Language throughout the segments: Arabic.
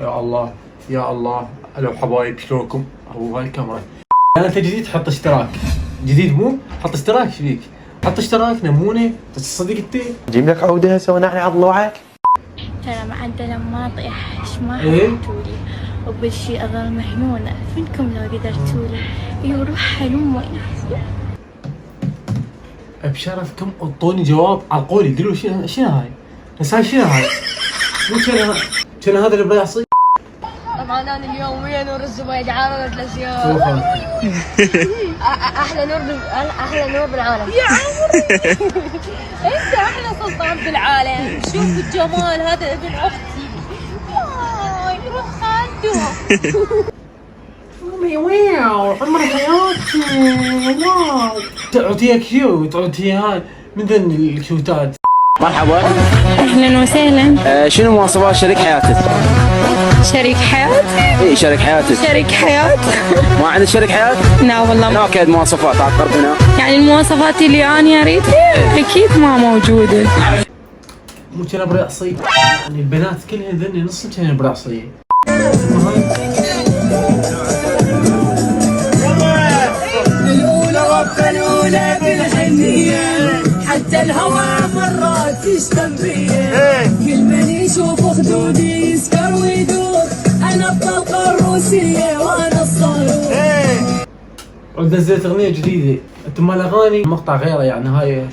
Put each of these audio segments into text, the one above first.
يا الله يا الله. الو حبايب شلونكم؟ هو هاي الكاميرا. انت جديد حط اشتراك. جديد مو؟ حط اشتراك. ايش بيك؟ حط اشتراك نمونه تصدق انت؟ نجيب لك عودة هسه ونحن على ضلوعك. ترى معدل ما طيح ايش ما إيه؟ حطيتولي. اول شي اظل مجنونة فينكم لو قدرتولي. يروح حلمي. بشرفكم اعطوني جواب على قولي. قولوا شنو هاي؟ بس هاي شنو هاي؟ مو كان هذا اللي بيحصي؟ طبعا انا اليوم ويا نور الزبيد عارضة الاشياء. شوفها. احلى نور بالعالم يا عمري. انت احلى سلطان بالعالم. شوف الجمال هذا ابن اختي. واي روح خالته. امي واو عمر حياتي واو. تعطيها كيوت تعطيها هاي من ذن الكيوتات. مرحبا. اهلا وسهلا. شنو مواصفات شريك حياتك؟ شريك حياة؟ اي شريك حياتك. شريك حياة؟ ما عندك شريك حياة؟ لا والله شنو اكيد مواصفات عقرب هنا؟ يعني المواصفات اللي انا اريدها اكيد ما موجودة. مو كان برأسي يعني البنات كلهن ذني نص كان برأسي. الأولى بالحنية حتى الهوى مرات يشتم بيا. كل من يشوف خدودي يسكر ويدور. أنا الطلقة الروسية وأنا الصاروخ. عود نزلت اغنية جديدة. انتم مال اغاني مقطع غيره يعني هاي.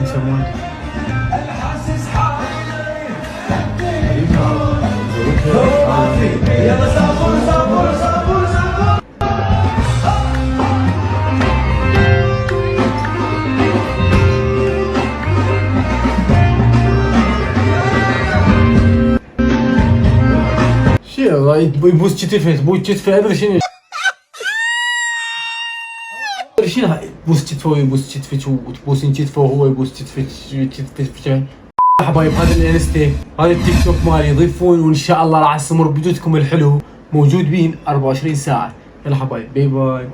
يسمونه شو يبوس كتفه يبوس كتفه ادري شنو. ادري شنو هاي يبوس كتفه ويبوس كتفك وتبوسين كتفه وهو يبوس كتفك. حبايب هذا الانستا هذا التيك توك مالي ضيفون وان شاء الله راح استمر بوجودكم الحلو موجود بين 24 ساعة. يلا حبايب باي باي.